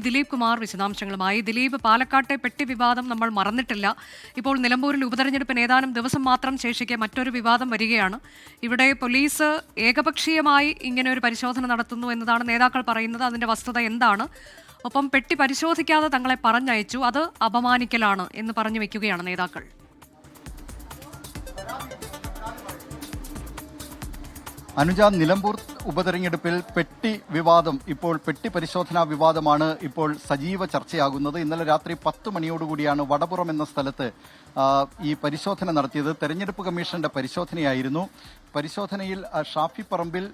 ദിലീപ് കുമാർ വിശദാംശങ്ങളുമായി. ദിലീപ്, പാലക്കാട്ടെ പെട്ടി വിവാദം നമ്മൾ മറന്നിട്ടില്ല. ഇപ്പോൾ നിലമ്പൂരിൽ ഉപതെരഞ്ഞെടുപ്പിന് ഏതാനും ദിവസം മാത്രം ശേഷിക്കെ മറ്റൊരു വിവാദം വരികയാണ്. ഇവിടെ പോലീസ് ഏകപക്ഷീയമായി ഇങ്ങനെ ഒരു പരിശോധന നടത്തുന്നു എന്നതാണ് നേതാക്കൾ പറയുന്നത്. അതിന്റെ വസ്തുത എന്താണ്? ഒപ്പം പെട്ടി പരിശോധിക്കാതെ തങ്ങളെ പറഞ്ഞയച്ചു, അത് അപമാനിക്കലാണ് എന്ന് പറഞ്ഞു വെക്കുകയാണ് നേതാക്കൾ. അനുജ, നിലമ്പൂർ ഉപതെരഞ്ഞെടുപ്പിൽ പെട്ടി വിവാദം, ഇപ്പോൾ പെട്ടി പരിശോധനാ വിവാദമാണ് ഇപ്പോൾ സജീവ ചർച്ചയാകുന്നത്. ഇന്നലെ രാത്രി 10 മണിയോടുകൂടിയാണ് വടപുറം എന്ന സ്ഥലത്ത് ഈ പരിശോധന നടത്തിയത്. തെരഞ്ഞെടുപ്പ് കമ്മീഷന്റെ പരിശോധനയായിരുന്നു. പരിശോധനയിൽ ഷാഫി പറമ്പിൽ,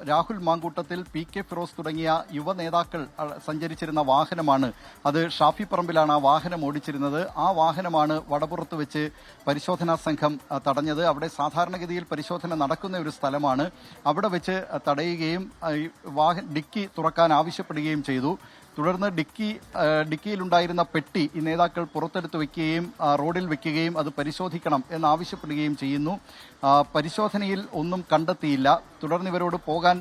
രാഹുൽ മാങ്കൂട്ടത്തിൽ, PK ഫിറോസ് തുടങ്ങിയ യുവ നേതാക്കൾ സഞ്ചരിച്ചിരുന്ന വാഹനമാണ്. അത് ഷാഫി പറമ്പിലാണ് ആ വാഹനം ഓടിച്ചിരുന്നത്. ആ വാഹനമാണ് വടപുറത്ത് വെച്ച് പരിശോധനാ സംഘം തടഞ്ഞത്. അവിടെ സാധാരണഗതിയിൽ പരിശോധന നടക്കുന്ന ഒരു സ്ഥലമാണ്. അവിടെ വെച്ച് തടയുകയും ഡിക്കി തുറക്കാൻ ആവശ്യപ്പെടുകയും ചെയ്തു. തുടർന്ന് ഡിക്കിയിലുണ്ടായിരുന്ന പെട്ടി ഈ നേതാക്കൾ പുറത്തെടുത്ത് വെക്കുകയും റോഡിൽ വെക്കുകയും അത് പരിശോധിക്കണം എന്നാവശ്യപ്പെടുകയും ചെയ്യുന്നു. പരിശോധനയിൽ ഒന്നും കണ്ടെത്തിയില്ല. തുടർന്ന് ഇവരോട് പോകാൻ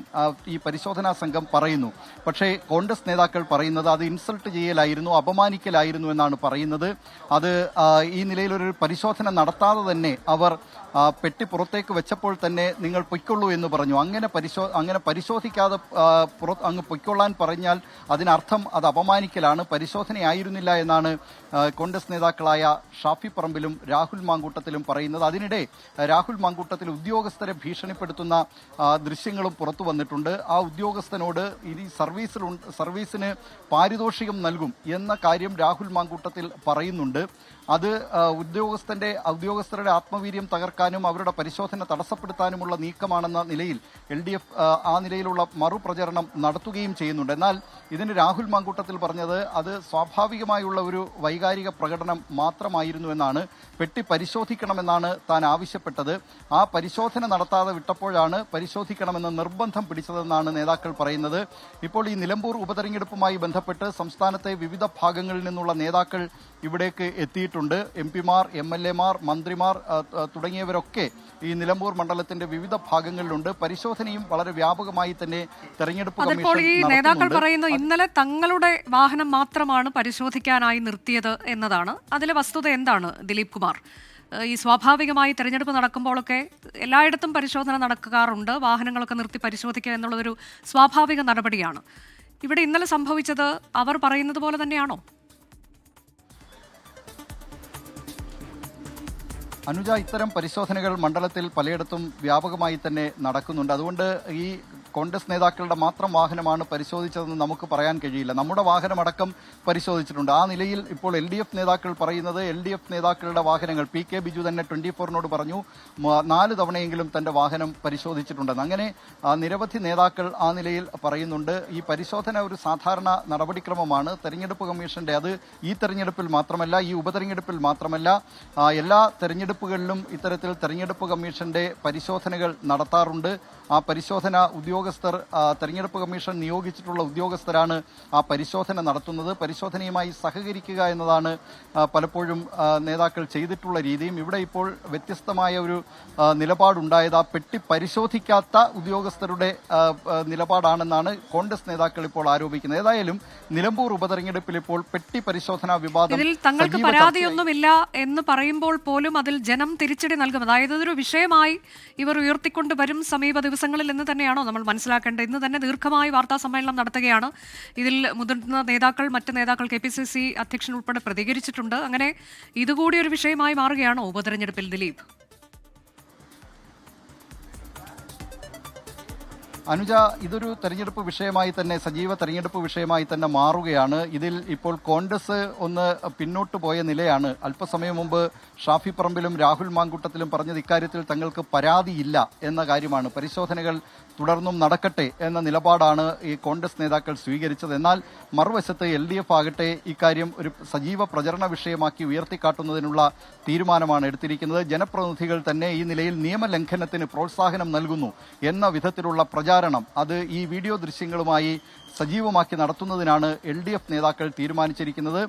ഈ പരിശോധനാ സംഘം പറയുന്നു. പക്ഷേ കോൺഗ്രസ് നേതാക്കൾ പറയുന്നത് അത് ഇൻസൾട്ട് ചെയ്യലായിരുന്നു, അപമാനിക്കലായിരുന്നു എന്നാണ് പറയുന്നത്. അത് ഈ നിലയിൽ ഒരു പരിശോധന നടത്താതെ തന്നെ അവർ പെട്ടി പുറത്തേക്ക് വെച്ചപ്പോൾ തന്നെ നിങ്ങൾ പൊയ്ക്കൊള്ളൂ എന്ന് പറഞ്ഞു. അങ്ങനെ പരിശോധിക്കാതെ അങ്ങ് പൊയ്ക്കൊള്ളാൻ പറഞ്ഞാൽ അതിനർത്ഥം അത് അപമാനിക്കലാണ്, പരിശോധനയായിരുന്നില്ല എന്നാണ് കോൺഗ്രസ് നേതാക്കളായ ഷാഫി പറമ്പിലും രാഹുൽ മാങ്കൂട്ടത്തിലും പറയുന്നത്. അതിനിടെ രാഹുൽ മാങ്കൂട്ടത്തിൽ ഉദ്യോഗസ്ഥരെ ഭീഷണിപ്പെടുത്തുന്ന ദൃശ്യങ്ങളും പുറത്തു വന്നിട്ടുണ്ട്. ആ ഉദ്യോഗസ്ഥനോട് ഇനി സർവീസിന് പാരിതോഷികം നൽകും എന്ന കാര്യം രാഹുൽ മാങ്കൂട്ടത്തിൽ പറയുന്നുണ്ട്. അത് ഉദ്യോഗസ്ഥരുടെ ആത്മവീര്യം തകർക്കാനും അവരുടെ പരിശോധന തടസ്സപ്പെടുത്താനുമുള്ള നീക്കമാണെന്ന നിലയിൽ LDF ആ നിലയിലുള്ള മറുപ്രചരണം നടത്തുകയും ചെയ്യുന്നുണ്ട്. എന്നാൽ ഇതിന് രാഹുൽ മാങ്കൂട്ടത്തിൽ പറഞ്ഞത് അത് സ്വാഭാവികമായുള്ള ഒരു വൈകാരിക പ്രകടനം മാത്രമായിരുന്നു എന്നാണ്. പെട്ടി പരിശോധിക്കണമെന്നാണ് താൻ ആവശ്യപ്പെട്ടത്. ആ പരിശോധന നടത്താതെ വിട്ടപ്പോഴാണ് പരിശോധിക്കണമെന്ന് നിർബന്ധം പിടിച്ചതെന്നാണ് നേതാക്കൾ പറയുന്നത്. ഇപ്പോൾ ഈ നിലമ്പൂർ ഉപതെരഞ്ഞെടുപ്പുമായി ബന്ധപ്പെട്ട് സംസ്ഥാനത്തെ വിവിധ ഭാഗങ്ങളിൽ നിന്നുള്ള നേതാക്കൾ ഇവിടേക്ക് എത്തിയിട്ടുണ്ട്. MP-മാർ, MLA-മാർ, മന്ത്രിമാർ തുടങ്ങിയവരൊക്കെ ഈ നിലമ്പൂർ മണ്ഡലത്തിന്റെ വിവിധ ഭാഗങ്ങളിലുണ്ട്. പരിശോധനയും വളരെ വ്യാപകമായി തന്നെ തെരഞ്ഞെടുപ്പ് കമ്മീഷൻ ഈ നേതാക്കൾ പറയുന്നു ഇന്നലെ തങ്ങളുടെ വാഹനം മാത്രമാണ് പരിശോധിക്കാനായി നിർത്തിയത് എന്നതാണ്. അതിലെ വസ്തുത എന്താണ് ദിലീപ് കുമാർ? ഈ സ്വാഭാവികമായി തെരഞ്ഞെടുപ്പ് നടക്കുമ്പോഴൊക്കെ എല്ലായിടത്തും പരിശോധന നടക്കാറുണ്ട്. വാഹനങ്ങളൊക്കെ നിർത്തി പരിശോധിക്കുക എന്നുള്ളതൊരു സ്വാഭാവിക നടപടിയാണ്. ഇവിടെ ഇന്നലെ സംഭവിച്ചത് അവർ പറയുന്നത് പോലെ തന്നെയാണോ? അനുജ, ഇത്തരം പരിശോധനകൾ മണ്ഡലത്തിൽ പലയിടത്തും വ്യാപകമായി തന്നെ നടക്കുന്നുണ്ട്. അതുകൊണ്ട് ഈ കോൺഗ്രസ് നേതാക്കളുടെ മാത്രം വാഹനമാണ് പരിശോധിച്ചതെന്ന് നമുക്ക് പറയാൻ കഴിയില്ല. നമ്മുടെ വാഹനമടക്കം പരിശോധിച്ചിട്ടുണ്ട്. ആ നിലയിൽ ഇപ്പോൾ LDF നേതാക്കൾ പറയുന്നത് LDF നേതാക്കളുടെ വാഹനങ്ങൾ PK ബിജു തന്നെ 24നോട് പറഞ്ഞു 4 തവണയെങ്കിലും തന്റെ വാഹനം പരിശോധിച്ചിട്ടുണ്ടെന്ന്. അങ്ങനെ നിരവധി നേതാക്കൾ ആ നിലയിൽ പറയുന്നുണ്ട്. ഈ പരിശോധന ഒരു സാധാരണ നടപടിക്രമമാണ് തെരഞ്ഞെടുപ്പ് കമ്മീഷന്റെ. അത് ഈ തെരഞ്ഞെടുപ്പിൽ മാത്രമല്ല, ഈ ഉപതെരഞ്ഞെടുപ്പിൽ മാത്രമല്ല, എല്ലാ തെരഞ്ഞെടുപ്പുകളിലും ഇത്തരത്തിൽ തെരഞ്ഞെടുപ്പ് കമ്മീഷന്റെ പരിശോധനകൾ നടത്താറുണ്ട്. ആ പരിശോധന തെരഞ്ഞെടുപ്പ് കമ്മീഷൻ നിയോഗിച്ചിട്ടുള്ള ഉദ്യോഗസ്ഥരാണ് ആ പരിശോധന നടത്തുന്നത്. പരിശോധനയുമായി സഹകരിക്കുക എന്നതാണ് പലപ്പോഴും നേതാക്കൾ ചെയ്തിട്ടുള്ള രീതിയും. ഇവിടെ ഇപ്പോൾ വ്യത്യസ്തമായ ഒരു നിലപാടുണ്ടായത് ആ പെട്ടി പരിശോധിക്കാത്ത ഉദ്യോഗസ്ഥരുടെ നിലപാടാണെന്നാണ് കോൺഗ്രസ് നേതാക്കൾ ഇപ്പോൾ ആരോപിക്കുന്നത്. ഏതായാലും നിലമ്പൂർ ഉപതെരഞ്ഞെടുപ്പിൽ ഇപ്പോൾ പെട്ടി പരിശോധനാ വിവാദം, ഇതിൽ തങ്ങൾക്ക് പരാതിയൊന്നുമില്ല എന്ന് പറയുമ്പോൾ പോലും അതിൽ ജനം തിരിച്ചടി നൽകും. അതായത് ഇതൊരു വിഷയമായി ഇവർ ഉയർത്തിക്കൊണ്ട് വരും സമീപ ദിവസങ്ങളിൽ എന്ന് തന്നെയാണോ നമ്മൾ മനസ്സിലാക്കേണ്ടത്? ഇന്ന് തന്നെ ദീർഘമായി വാർത്താ സമ്മേളനം നടത്തുകയാണ്. ഇതിൽ മുതിർന്ന നേതാക്കൾ, മറ്റ് നേതാക്കൾ, KPCC അധ്യക്ഷൻ ഉൾപ്പെടെ പ്രതികരിച്ചിട്ടുണ്ട്. അങ്ങനെ ഇതുകൂടി ഒരു വിഷയമായി മാറുകയാണോ ഉപതെരഞ്ഞെടുപ്പിൽ ദിലീപ്? അനുജ, ഇതൊരു തെരഞ്ഞെടുപ്പ് വിഷയമായി തന്നെ, സജീവ തെരഞ്ഞെടുപ്പ് വിഷയമായി തന്നെ മാറുകയാണ്. ഇതിൽ ഇപ്പോൾ കോൺഗ്രസ് ഒന്ന് പിന്നോട്ട് പോയ നിലയാണ്. അല്പസമയം മുമ്പ് ഷാഫി പറമ്പിലും രാഹുൽ മാങ്കൂട്ടത്തിലും പറഞ്ഞത് ഇക്കാര്യത്തിൽ തങ്ങൾക്ക് പരാതിയില്ല എന്ന കാര്യമാണ്. പരിശോധനകൾ തുടർന്നും നടക്കട്ടെ എന്ന നിലപാടാണ് ഈ കോൺഗ്രസ് നേതാക്കൾ സ്വീകരിച്ചത്. എന്നാൽ മറുവശത്ത് LDF ആകട്ടെ ഇക്കാര്യം ഒരു സജീവ പ്രചരണ വിഷയമാക്കി ഉയർത്തിക്കാട്ടുന്നതിനുള്ള തീരുമാനമാണ് എടുത്തിരിക്കുന്നത്. ജനപ്രതിനിധികൾ തന്നെ ഈ നിലയിൽ നിയമലംഘനത്തിന് പ്രോത്സാഹനം നൽകുന്നു എന്ന വിധത്തിലുള്ള പ്രചാരണം, അത് ഈ വീഡിയോ ദൃശ്യങ്ങളുമായി സജീവമാക്കി നടത്തുന്നതിനാണ് LDF നേതാക്കൾ തീരുമാനിച്ചിരിക്കുന്നത്.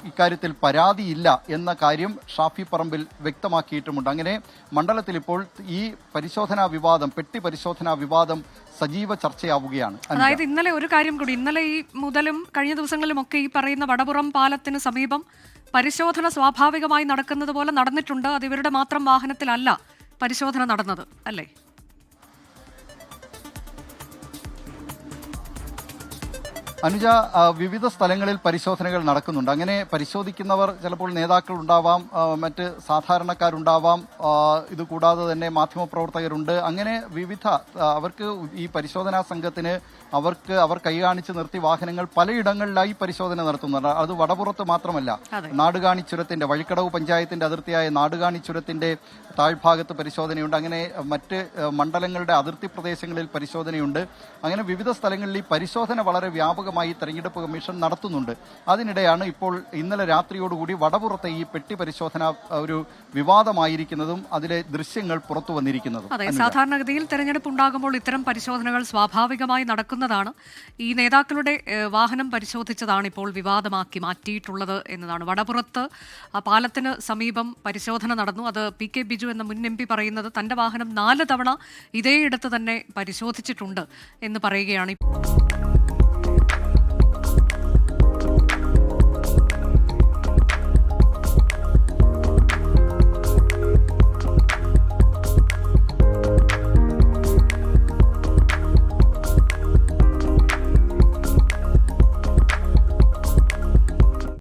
ഇക്കാര്യത്തിൽ പരാതിയില്ല എന്ന കാര്യം ഷാഫി പറമ്പിൽ വ്യക്തമാക്കിയിട്ടുമുണ്ട്. അങ്ങനെ മണ്ഡലത്തിൽ ഇപ്പോൾ ഈ പരിശോധനാ വിവാദം, പെട്ടി പരിശോധനാ വിവാദം സജീവ ചർച്ചയാവുകയാണ്. അതായത് ഇന്നലെ ഒരു കാര്യം കൂടി, ഇന്നലെ ഈ മുതലും കഴിഞ്ഞ ദിവസങ്ങളിലുമൊക്കെ ഈ പറയുന്ന വടപുറം പാലത്തിന് സമീപം പരിശോധന സ്വാഭാവികമായി നടക്കുന്നത് പോലെ നടന്നിട്ടുണ്ട്. അത് ഇവരുടെ മാത്രം വാഹനത്തിലല്ല പരിശോധന നടന്നത്, അല്ലേ? അനുജ, വിവിധ സ്ഥലങ്ങളിൽ പരിശോധനകൾ നടക്കുന്നുണ്ട്. അങ്ങനെ പരിശോധിക്കുന്നവർ ചിലപ്പോൾ നേതാക്കൾ ഉണ്ടാവാം, മറ്റ് സാധാരണക്കാരുണ്ടാവാം, ഇതുകൂടാതെ തന്നെ മാധ്യമപ്രവർത്തകരുണ്ട്. അങ്ങനെ വിവിധ അവർക്ക് ഈ പരിശോധനാ സംഘത്തിന് അവർ കൈകാണിച്ച് നിർത്തി വാഹനങ്ങൾ പലയിടങ്ങളിലായി പരിശോധന നടത്തുന്നുണ്ട്. അത് വടപുറത്ത് മാത്രമല്ല, നാടുകാണി ചുരത്തിന്റെ, വഴിക്കടവ് പഞ്ചായത്തിന്റെ അതിർത്തിയായ നാടുകാണി ചുരത്തിന്റെ താഴ്ഭാഗത്ത് പരിശോധനയുണ്ട്. അങ്ങനെ മറ്റ് മണ്ഡലങ്ങളുടെ അതിർത്തി പ്രദേശങ്ങളിൽ പരിശോധനയുണ്ട്. അങ്ങനെ വിവിധ സ്ഥലങ്ങളിൽ ഈ പരിശോധന വളരെ വ്യാപകമായി തെരഞ്ഞെടുപ്പ് കമ്മീഷൻ നടത്തുന്നുണ്ട്. അതിനിടെയാണ് ഇപ്പോൾ ഇന്നലെ രാത്രിയോടുകൂടി വടപുറത്തെ ഈ പെട്ടി പരിശോധന ഒരു വിവാദമായിരിക്കുന്നതും അതിലെ ദൃശ്യങ്ങൾ പുറത്തു വന്നിരിക്കുന്നതും. അതെ, സാധാരണഗതിയിൽ തെരഞ്ഞെടുപ്പ് ഉണ്ടാകുമ്പോൾ ഇത്തരം പരിശോധനകൾ സ്വാഭാവികമായി നടക്കുന്നതാണ്. ഈ നേതാക്കളുടെ വാഹനം പരിശോധിച്ചതാണ് ഇപ്പോൾ വിവാദമാക്കി മാറ്റിയിട്ടുള്ളത് എന്നതാണ്. വടപുറത്ത് പാലത്തിന് സമീപം പരിശോധന നടന്നു. അത് PK ബിജു എന്ന മുൻ MP പറയുന്നത് തന്റെ വാഹനം 4 തവണ ഇതേയിടത്ത് തന്നെ പരിശോധിച്ചിട്ടുണ്ട് എന്ന് പറയുകയാണ്.